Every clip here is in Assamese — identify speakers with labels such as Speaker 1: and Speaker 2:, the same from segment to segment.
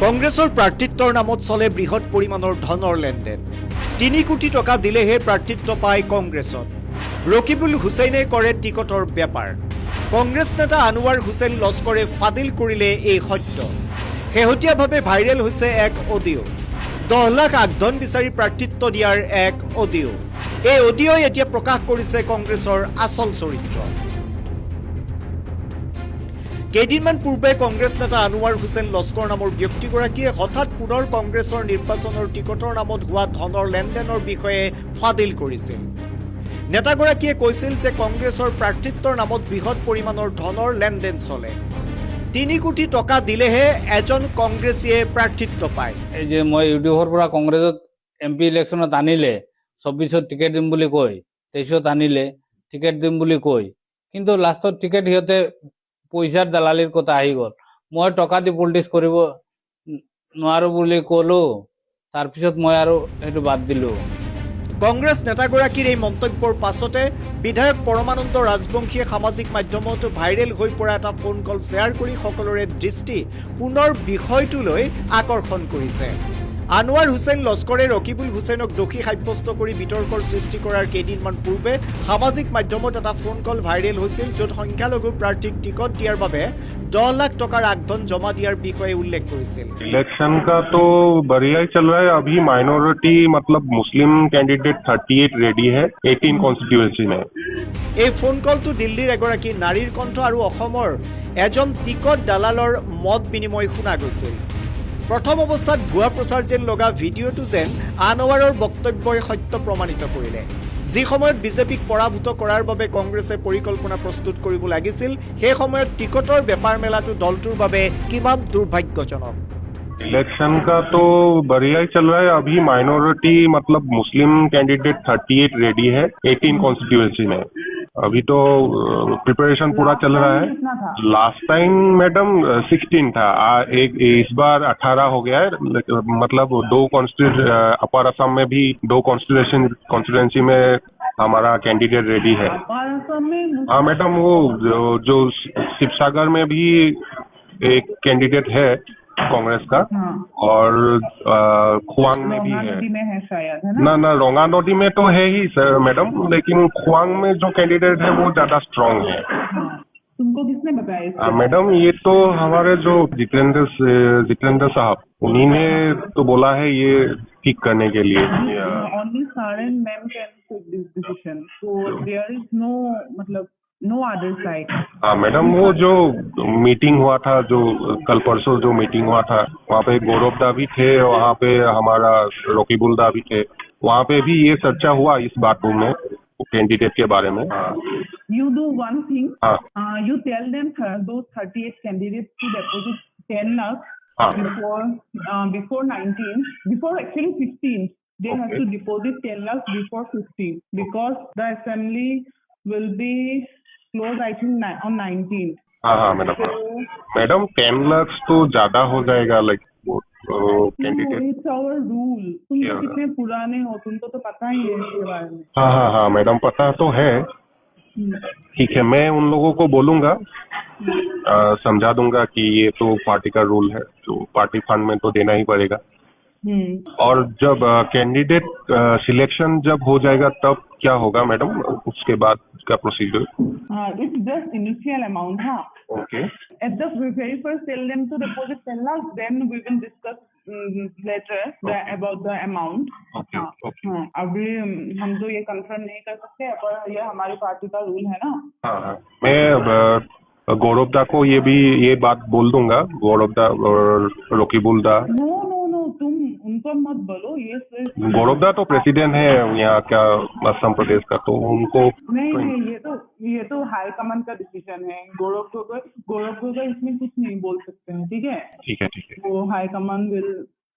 Speaker 1: কংগ্ৰেছৰ প্ৰাৰ্থিত্বৰ নামত চলে বৃহৎ পৰিমাণৰ ধনৰ লেনদেন। 3 কোটি টকা দিলেহে প্ৰাৰ্থিত্ব পায় কংগ্ৰেছত। ৰকিবুল হুছেইনে কৰে টিকটৰ বেপাৰ। কংগ্ৰেছ নেতা আনোৱাৰ হুছেইন লস্কৰে ফাদিল কৰিলে এই সত্য। শেহতীয়াভাৱে ভাইৰেল হৈছে এক অডিঅ'। 10 লাখ আগধন বিচাৰি প্ৰাৰ্থিত্ব দিয়াৰ এক অডিঅ'। এই অডিঅ'ই এতিয়া প্ৰকাশ কৰিছে কংগ্ৰেছৰ আচল চৰিত্ৰ। কেইদিনমান পূৰ্বে কংগ্ৰেছ নেতা আনোৱাৰ হুছেইন লস্কৰ নামৰ ব্যক্তিগৰাকীয়ে হঠাৎ পুনৰ কংগ্ৰেছৰ নিৰ্বাচনৰ টিকটৰ নামত হোৱা ধনৰ লেনদেনৰ বিষয়ে ফাদিল কৰিছিল। নেতাগৰাকীয়ে কৈছিল যে কংগ্ৰেছৰ প্ৰাৰ্থিত্বৰ নামত বৃহৎ পৰিমাণৰ ধনৰ লেনদেন চলে। 3 কোটি টকা দিলেহে এজন কংগ্ৰেছীয়ে প্ৰাৰ্থিত্ব পায়।
Speaker 2: এই যে মই ইউডিএফৰ পৰা কংগ্ৰেছত MP ইলেকশ্যনত আনিলে 24ত টিকেট দিম বুলি কয়, 23ত আনিলে টিকেট দিম বুলি কয়, কিন্তু লাষ্টত টিকেট সিহঁতে পইচাৰ দালালিৰ কথা আহি গ'ল। মই টকা দি পলিটিক্স কৰিব নোৱাৰো বুলি ক'লো, তাৰপিছত মই আৰু সেইটো বাদ দিলো।
Speaker 1: কংগ্ৰেছ নেতাগৰাকীৰ এই মন্তব্যৰ পাছতে বিধায়ক পৰমানন্দ ৰাজবংশীয়ে সামাজিক মাধ্যমত ভাইৰেল হৈ পৰা এটা ফোন কল শ্বেয়াৰ কৰি সকলোৰে দৃষ্টি পুনৰ বিষয়টোলৈ আকৰ্ষণ কৰিছে। আনোৱাৰ হুছেইন লস্কৰে ৰকিবুল হুছেইনক দোষী সাব্যস্ত কৰি বিতৰ্কৰ সৃষ্টি কৰাৰ কেইদিনমান পূৰ্বে সামাজিক মাধ্যমত এটা ফোন কল ভাইৰেল হৈছিল, য'ত সংখ্যালঘু প্ৰাৰ্থীক টিকট দিয়াৰ বাবে 10 লাখ টকাৰ আগধন জমা দিয়াৰ বিষয়ে উল্লেখ কৰিছিল।
Speaker 3: इलेक्शन का तो बढ़िया ही चल रहा है। अभी माइनॉरिटी मतलब मुस्लिम कैंडिडेट 38 रेडी है 18 कॉन्स्टिट्यूएंसी में।
Speaker 1: এই ফোন কলটো দিল্লীৰ এগৰাকী নাৰীৰ কণ্ঠ আৰু অসমৰ এজন টিকট দালালৰ মত বিনিময় শুনা গৈছিল। প্ৰথম অৱস্থাত ভুৱা প্ৰচাৰ যেন লগা ভিডিঅ'টো যেন আনোৱাৰৰ বক্তব্যই সত্য প্ৰমাণিত কৰিলে। যি সময়ত বিজেপিক পৰাভূত কৰাৰ বাবে কংগ্ৰেছে পৰিকল্পনা প্ৰস্তুত কৰিব লাগিছিল, সেই সময়ত টিকটৰ বেপাৰ মেলাটো দলটোৰ বাবে কিমান দুৰ্ভাগ্যজনক।
Speaker 3: इलेक्शन का तो बढ़िया ही चल रहा है। अभी माइनॉरिटी मतलब मुस्लिम कैंडिडेट 38 रेडी है 18 कॉन्स्टिट्यूएंसी में। अभी तो प्रिपरेशन पूरा चल रहा है। लास्ट टाइम मैडम 16 था, एक इस बार 18 हो गया है। मतलब 2 अपर असम में भी 2 कॉन्स्टिट्यूएंसी में हमारा कैंडिडेट रेडी है। हाँ मैडम, वो जो शिवसागर में भी एक कैंडिडेट है कांग्रेस का, और खुआंग में भी है।
Speaker 4: शायद है ना?
Speaker 3: ना रोंगा नदी में तो है ही सर मैडम, लेकिन खुआंग में जो कैंडिडेट है वो ज्यादा स्ट्रांग है।
Speaker 4: तुमको किसने बताया?
Speaker 3: मैडम ये तो हमारे जो जितेंद्र साहब, उन्हीं ने तो बोला है ये ठीक करने के लिए।
Speaker 4: Only Saran ma'am can take this decision. So there is no मतलब no other side.
Speaker 3: हाँ मैडम, वो जो मीटिंग हुआ था, जो कल परसों जो मीटिंग हुआ था, वहाँ पे गौरव दा भी थे, वहाँ पे हमारा रकीबुल दा भी थे। वहाँ पे भी ये चर्चा हुआ इस बात में, कैंडिडेट के बारे में।
Speaker 4: You do one thing.
Speaker 3: हाँ
Speaker 4: You tell them those 38 candidates to deposit 10 lakhs
Speaker 3: हाँ
Speaker 4: before 19, before actually 15. They have to deposit 10 lakhs before 15 because the assembly will be closed I think on 19th.
Speaker 3: हाँ मैडम। मैडम 10 लाख तो ज्यादा हो जाएगा, like candidate.
Speaker 4: It's our rule. तुम तो कितने पुराने हो, तुमको तो पता ही है इसके बारे में।
Speaker 3: हाँ मैडम, पता तो है। ठीक है, मैं उन लोगों को बोलूंगा, समझा दूंगा कि ये तो पार्टी का रूल है, जो पार्टी फंड में तो देना ही पड़ेगा। और जब कैंडिडेट सिलेक्शन जब हो जाएगा तब क्या होगा मैडम, उसके बाद का procedure?
Speaker 4: It's just initial amount, हाँ.
Speaker 3: Okay.
Speaker 4: At the very first, tell them to deposit 10 lakhs. Then we will discuss later about the amount.
Speaker 3: Okay.
Speaker 4: हाँ, अभी हम तो ये कंफर्म नहीं कर सकते, पर ये हमारी पार्टी का रूल है ना.
Speaker 3: हाँ, मैं गौरव दा को ये बात बोल दूंगा, गौरव दा और रकीबुल दा।
Speaker 4: No, तुम उनको मत बोलो, ये सिर्फ
Speaker 3: गौरव दा तो प्रेसिडेंट है यहाँ का, असम प्रदेश का, तो उनको
Speaker 4: नहीं, ये तो हाई कमान का डिसीजन है। गौरव गोगोई इसमें कुछ नहीं बोल सकते हैं, ठीक है?
Speaker 3: ठीक है
Speaker 4: वो high command will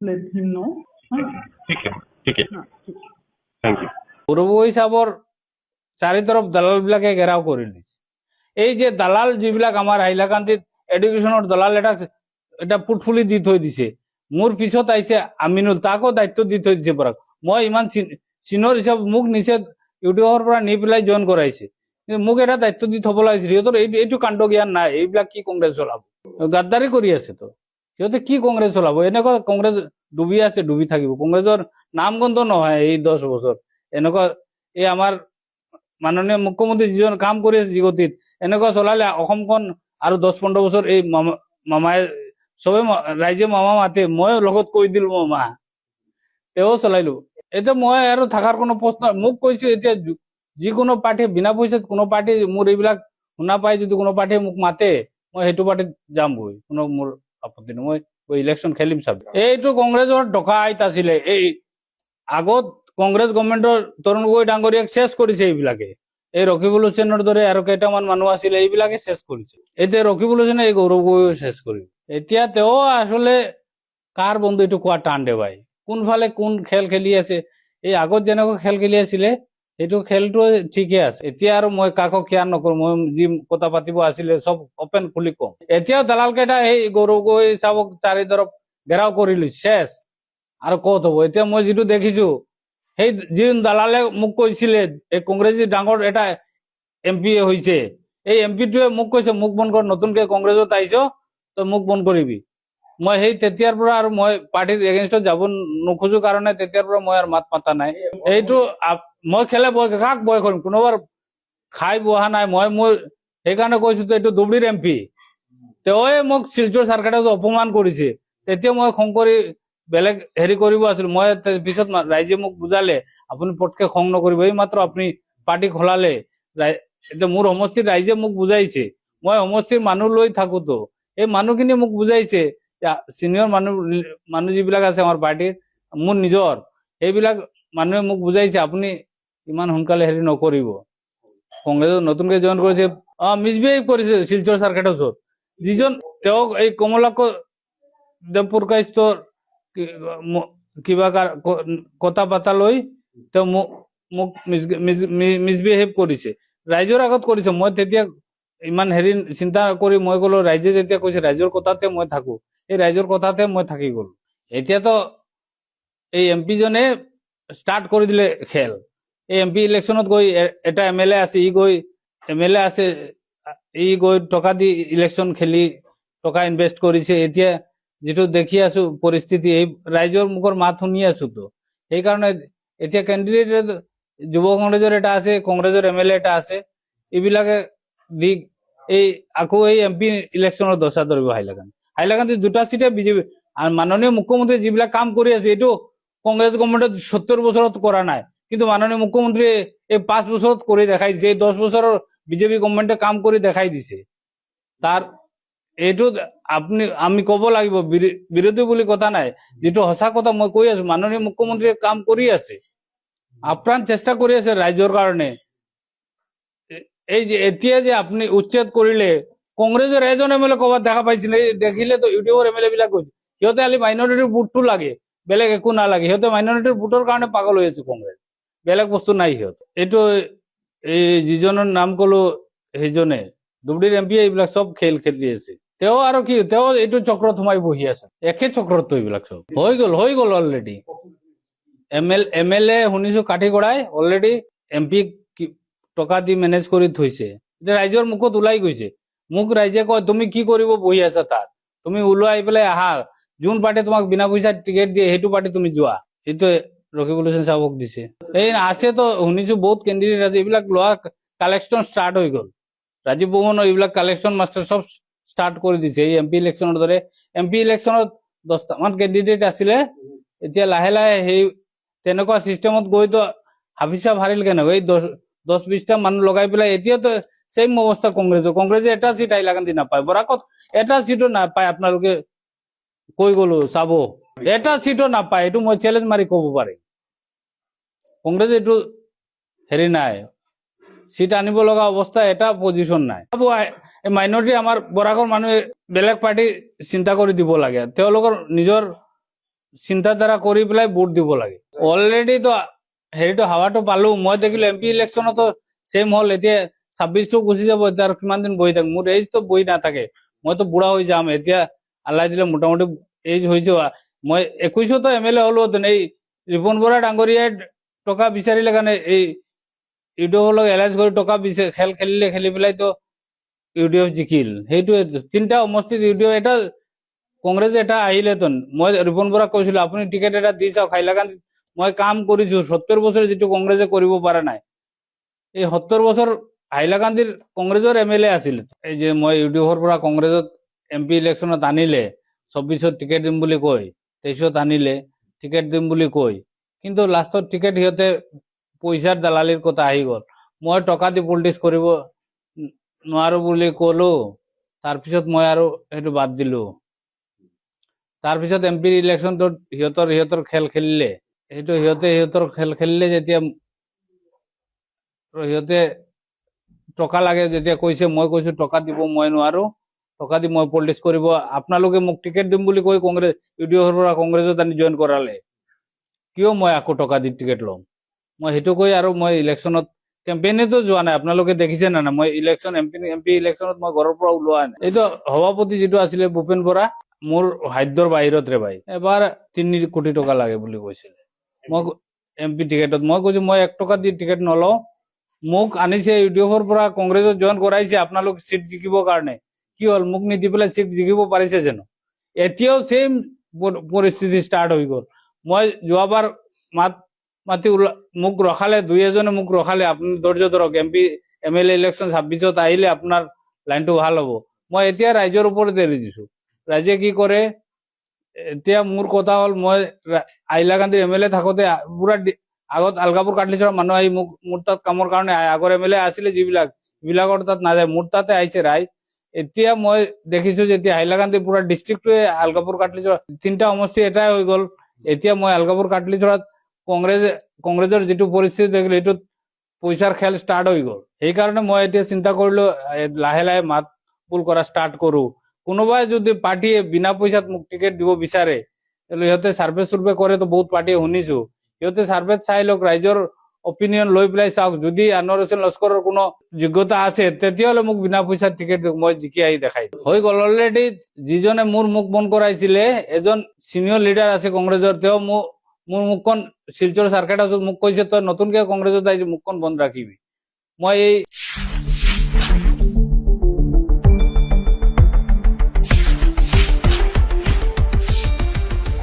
Speaker 4: let him know.
Speaker 3: ठीक है थैंक यू।
Speaker 2: গৌৰৱ হিচাপৰ চাৰিতৰফ দালালবিলাকে ঘেৰাও কৰি দিছে। এই যে দালাল যিবিলাক আমাৰ হাইলাকান্দিত এডুকেশ্যনৰ দালাল এটা পুটফুলি দি থৈ দিছে, মোৰ পিছত আহিছে আমিনুল, তাকো দায়িত্ব দি থৈ দিছে পৰাগ। মই ইমান চিনিয়ৰ হিচাপে মোক নিচে ইউটিউবৰ পৰা নি পেলাই জইন কৰাইছে, মোক এটা দায়িত্ব দি থব লাগিছিল। সিহঁতৰ এইটো কাণ্ড জ্ঞান নাই। এইবিলাক কি কংগ্ৰেছ চলাব? গাদ্দাৰী কৰি আছে তো। সিহঁতে কি কংগ্ৰেছ চলাব? এনেকুৱা কংগ্ৰেছ ডুবি আছে, ডুবি থাকিব। কংগ্ৰেছৰ নাম গন্ধ নহয় এই 10 বছৰ। এনেকুৱা এই আমাৰ মাননীয় মুখ্যমন্ত্ৰী যিজন কাম কৰি আছে গতিত, এনেকুৱা চলালে অসমখন আৰু 10-15 বছৰ এই মামাই চবে ৰাইজে মামা মাতে, মই লগত কৈ দিলো মামা, তেওঁ চলাইলো। এতিয়া মই আৰু থকাৰ কোনো প্ৰশ্ন, মোক কৈছো এতিয়া যিকোনো পাৰ্টি বিনা পইচাত কোনো পাৰ্টি মোৰ এইবিলাক শুনা পাই যদি কোনো পাৰ্টি মোক মাতে, মই সেইটো পাৰ্টিত যাম গৈ, কোনো মোৰ আপত্তি নাই, মই ইলেকশ্যন খেলিম চাবি। এইটো কংগ্ৰেছৰ ডকাইত আছিলে। এই আগত কংগ্ৰেছ গভৰ্ণমেণ্টৰ তৰুণ গগৈ ডাঙৰীয়াক চেছ কৰিছে এইবিলাকে। এই ৰকিবুল হুছেইনৰ দৰে আৰু কেইটামান মানুহ আছিলে, এইবিলাকে চেছ কৰিছে। এতিয়া ৰকিবুল হুছেইনে এই গৌৰৱ গগৈ চেছ কৰিব। এতিয়া তেওঁ আচলতে কাৰ বন্ধু এইটো কোৱা টান দে ভাই, কোনফালে কোন খেল খেলি আছে। এই আগত যেনেকুৱা খেল খেলি আছিলে সেইটো খেলটো ঠিকে আছে। এতিয়া আৰু মই কাকো কেয়াৰ নকৰো, মই যি কথা পাতিব আছিলে চব অপেন খুলি কম। এতিয়াও দালাল কেইটা এই গৌৰৱ গগৈ চাবক চাৰিতৰফ ঘেৰাও কৰি লৈছে, চেছ। আৰু ক'ত হ'ব? এতিয়া মই যিটো দেখিছো, সেই যি দালালে মোক কৈছিলে এই কংগ্ৰেছী ডাঙৰ এটা MP হৈছে, এই MP টোৱে মোক কৈছে মোক বন্ধ কৰ, নতুনকে কংগ্ৰেছত আহিছ তই মোক বন্ধ কৰিবি। মই সেই তেতিয়াৰ পৰা আৰু মই পাৰ্টিৰ এগেইনষ্টত যাব নোখোজো কাৰণে তেতিয়াৰ পৰা মই আৰু মাত মাতা নাই। এইটো মই খেলে কাক বয় কৰিম? কোনোবাৰ খাই বহা নাই মই। মোৰ সেইকাৰণে কৈছো তো এইটো ধুবুৰীৰ MP, তেওঁৱে মোক শিলচৰ চাৰ্কেটত অপমান কৰিছে। তেতিয়া মই খং কৰি বেলেগ হেৰি কৰিব আছিল। মই পিছত ৰাইজে মোক বুজালে আপুনি পটকে খং নকৰিব, এই মাত্ৰ আপুনি পাৰ্টি খোলালে। এতিয়া মোৰ সমষ্টিৰ ৰাইজে মোক বুজাইছে, মই সমষ্টিৰ মানুহ লৈ থাকোতো, এই মানুহখিনি মোক বুজাইছে। চিনিয়ৰ মানুহ যিবিলাক আছে আমাৰ পাৰ্টিৰ, মোৰ নিজৰ, সেইবিলাক মানুহে মোক বুজাইছে আপুনি ইমান সোনকালে হেৰি নকৰিব। কংগ্ৰেছত নতুনকে জইন কৰিছে, মিছবিহেভ কৰিছে শিলচৰ চাৰ্কেটৰ ওচৰত। যিজন তেওঁক এই কমলাক্ষ দেৱপুৰকাইষ্টৰ কিবা কথা পতা লৈ তেওঁ মোক মিছবিহেভ কৰিছে, ৰাইজৰ আগত কৰিছে। মই তেতিয়া ইমান হেৰি চিন্তা কৰি মই কলো, ৰাইজে যেতিয়া কৈছে ৰাইজৰ কথাতে মই থাকো, এই ৰাইজৰ কথাতে মই থাকি গলো। এতিয়াতো এই MP জনে ষ্টাৰ্ট কৰি দিলে খেল। এই MP ইলেকশ্যনত গৈ এটা MLA আছে, ই গৈ টকা দি ইলেকশ্যন খেলি টকা ইনভেষ্ট কৰিছে। এতিয়া যিটো দেখি আছো পৰিস্থিতি, এই ৰাইজৰ মুখৰ মাত শুনি আছো তো, সেইকাৰণে এতিয়া কেণ্ডিডেট যুৱ কংগ্ৰেছৰ এটা আছে, কংগ্ৰেছৰ MLA এটা আছে, এইবিলাকে দি এই আকৌ এই MP ইলেকশ্যনৰ দচা ধৰিব হাইলাকান্দি 2টা চিটে বিজেপি। আৰু মাননীয় মুখ্যমন্ত্ৰী যিবিলাক কাম কৰি আছে, এইটো কংগ্ৰেছ গভৰ্ণমেণ্টত 70 বছৰত কৰা নাই, কিন্তু মাননীয় মুখ্যমন্ত্ৰীয়ে এই 5 বছৰত কৰি দেখাই দিছে। এই 10 বছৰৰ বিজেপি গভৰ্ণমেণ্টে কাম কৰি দেখাই দিছে। তাৰ এইটো আমি কব লাগিব, বিৰোধী বুলি কথা নাই, যিটো সঁচা কথা মই কৈ আছো। মাননীয় মুখ্যমন্ত্ৰীয়ে কাম কৰি আছে, আপ্ৰাণ চেষ্টা কৰি আছে ৰাইজৰ কাৰণে। এই যে এতিয়া যে আপুনি উচ্ছেদ কৰিলে, কংগ্ৰেছৰ এজন MLA ক'ৰবাত দেখা পাইছিলে, দেখিলে তো ইউটিউবৰ MLA বিলাক কৈছে সিহঁতে খালি মাইনৰিটিৰ ভোটটো লাগে, বেলেগ একো নালাগে। সিহঁতে মাইনৰিটিৰ ভোটৰ কাৰণে পাগল হৈ আছে কংগ্ৰেছ, বেলেগ বস্তু নাই সিহঁত। এইটো এই যিজনৰ নাম কলো সেইজনে ধুবুৰীৰ MP এইবিলাক চব খেল খেলি আছে। তেওঁ আৰু কি, তেওঁ এইটো চক্ৰত সোমাই বহি আছে, একে চক্ৰতটো এইবিলাক চব হৈ গল অলৰেডি। MLA শুনিছো কাঠি কৰাই অলৰেডি MP টকা দি মেনেজ কৰি থৈছে। এতিয়া ৰাইজৰ মুখত ওলাই গৈছে, মোক ৰাইজে কয় তুমি কি কৰিব বহি আছা তাত, তুমি ওলাই পেলাই আহা, যোন পাৰ্টি তোমাক বিনা পইচাত টিকেট দিয়ে সেইটো পাৰ্টি তুমি যোৱা। এইটোৱে ৰকিবুল হুছেইন চাহাবক দিছে। এই আছে তো শুনিছো বহুত কেণ্ডিডেট আছে, এইবিলাক লোৱা কালেকশ্যন ষ্টাৰ্ট হৈ গল। ৰাজীৱ বৰ্মনৰ এইবিলাক কালেকশ্যন মাষ্টাৰ চব ষ্টাৰ্ট কৰি দিছে। এই MP ইলেকশ্যনৰ দৰে MP ইলেকশ্যনত 10টামান কেণ্ডিডেট আছিলে, এতিয়া লাহে লাহে সেই তেনেকুৱা চিষ্টেমত গৈতো হাফিচা ভাৰিল কেনেকৈ, এই 10-20টা মানুহ লগাই পেলাই এতিয়াতো চেম অৱস্থা কংগ্ৰেছে এটা চিট হাইলাকান্দি নাপায়, বৰাকত এটা চিটো নাপায়। আপোনালোকে কৈ গলো চাব, এটা চিটো নাপায়, এইটো মই চেলেঞ্জ মাৰি কব পাৰিম। কংগ্ৰেছে এইটো হেৰি নাই, চিট আনিব লগা অৱস্থা, এটা পজিশ্যন নাই। মাইনৰিটি আমাৰ বৰাকৰ মানুহে বেলেগ পাৰ্টি চিন্তা কৰি দিব লাগে, তেওঁলোকৰ নিজৰ চিন্তাধাৰা কৰি পেলাই ভোট দিব লাগে। অলৰেডি তো হেৰিটো হাৱাটো পালো, মই দেখিলো MP ইলেকশ্যনতো চেম হল। এতিয়া 26টো গুচি যাব, এতিয়া আৰু কিমান দিন বহি থাকিম? মোৰ এজ তো বহি নাথাকে, মইতো বুঢ়া হৈ যাম। এতিয়া আল্লাই দিলে মোটামুটি এজ হৈছে, মই 21তো MLA হলো। এই ৰিপন বৰা ডাঙৰীয়াই টকা বিচাৰিলে কাৰণে এই UDF লগ এলাইন্স কৰি টকা খেল খেলি পেলাই তো UDF জিকিল। সেইটোৱে 3টা সমষ্টিত UDF এটা কংগ্ৰেছ এটা আহিলেতোন মই ৰিপন বৰাক কৈছিলো আপুনি টিকেট এটা দি চাওক হাইলাকান্দিত মই কাম কৰিছো 70 বছৰ যিটো কংগ্ৰেছে কৰিব পৰা নাই এই 70 বছৰ হাইলাকান্দিৰ কংগ্ৰেছৰ MLA আছিল এই যে মই ইউডিএফৰ পৰা কংগ্ৰেছত MP ইলেকশ্যনত আনিলে 24ত টিকেট দিম বুলি কয় 23ত আনিলে টিকেট দিম বুলি কয় কিন্তু লাষ্টত টিকেট সিহঁতে পইচাৰ দালালিৰ কথা আহি গ'ল মই টকা দি পলিটিক্স কৰিব নোৱাৰো বুলি ক'লো তাৰপিছত মই আৰু সেইটো বাদ দিলো তাৰপিছত MP ইলেকশ্যনটোত সিহঁতৰ খেল খেলিলে সেইটো সিহঁতৰ খেল খেলিলে যেতিয়া সিহঁতে টকা লাগে যেতিয়া কৈছে মই কৈছো টকা দিব মই নোৱাৰো টকা দি মই পলিটিক্স কৰিব আপোনালোকে মোক টিকেট দিম বুলি কৈ কংগ্ৰেছ ইউডিএফৰ পৰা কংগ্ৰেছত আনি জইন কৰালে কিয় মই আকৌ টকা দি টিকেট ল'ম মই সেইটো কৈ আৰু মই ইলেকশ্যনত কেম্পেইনতো যোৱা নাই আপোনালোকে দেখিছে না না মই ইলেকশ্যন MP ইলেকশ্যনত মই ঘৰৰ পৰা ওলোৱা নাই এইটো সভাপতি যিটো আছিলে ভূপেন বৰা মোৰ সাধ্যৰ বাহিৰত ৰে ভাই এবাৰ 3 কোটি টকা লাগে বুলি কৈছিলে মই MP টিকেটত মই কৈছো মই 1 টকা দি টিকেট নলওঁ মোক আনিছে ইউডিএফৰ পৰা কংগ্ৰেছত জইন কৰাইছে আপোনালোক সিট জিকিবৰ কাৰণে কি হল মোক নিদি পেলাই সিট জিকিব পাৰিছে জানো এতিয়াও সেম পৰিস্থিতি ষ্টাৰ্ট হৈ গ'ল মই যোৱাবাৰ মাতি মোক ৰখালে 2 মোক ৰখালে আপুনি ধৈৰ্য ধৰক MP MLA ইলেকশ্যন 26ত আহিলে আপোনাৰ লাইনটো ভাল হ'ব মই এতিয়া ৰাইজৰ ওপৰত এৰি দিছো ৰাইজে কি কৰে এতিয়া মোৰ কথা হ'ল মই হাইলাকান্দিৰ MLA থাকোতে পুৰা আগত আলগাপুৰ কাটলিচৰা মানুহ আহি মোৰ তাত কামৰ কাৰণে আগৰ MLA আছিলে যিবিলাকৰ তাত নাযায় মোৰ তাতে আহিছে ৰাইজ এতিয়া মই দেখিছো যে এতিয়া হাইলাকান্দি পুৰা ডিষ্ট্ৰিক্টটোৱে আলগাপুৰ কাটলিচৰা 3টা সমষ্টি এটাই হৈ গ'ল এতিয়া মই আলগাপুৰ কাটলিচৰাত কংগ্ৰেছৰ যিটো পৰিস্থিতি দেখিলো এইটোত পইচাৰ খেল ষ্টাৰ্ট হৈ গ'ল সেইকাৰণে মই এতিয়া চিন্তা কৰিলো লাহে লাহে মাত পুল কৰা ষ্টাৰ্ট কৰো কোনোবাই যদি পাৰ্টিয়ে বিনা পইচাত মোক টিকেট দিব বিচাৰে সিহঁতে সাৰ্ভে কৰে তো বহুত পাৰ্টিয়ে শুনিছো সিহঁতে সাৰ্ভেত চাই লওক ৰাইজৰ অপিনিয়ন লৈ পেলাই চাওক যদি আনোৱাৰ হুছেইন লস্কৰৰ কোনো যোগ্যতা আছে তেতিয়াহ'লে মোক বিনা পইচাত টিকেট দিয়ক মই জিকি আহি দেখাই হৈ গ'ল অলৰেডি যিজনে মোৰ মুখ বন্ধ কৰাইছিলে এজন চিনিয়ৰ লিডাৰ আছে কংগ্ৰেছৰ তেওঁ মোৰ মুখখন শিলচৰ চাৰ্কিট হাউচত মোক কৈছে তই নতুনকে কংগ্ৰেছত আহিছে মুখখন বন্ধ ৰাখিবি মই এই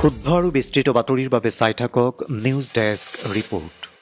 Speaker 1: শুদ্ধ আৰু বিস্তৃত বাতৰিৰ বাবে চাই থাকক নিউজ ডেস্ক ৰিপৰ্ট।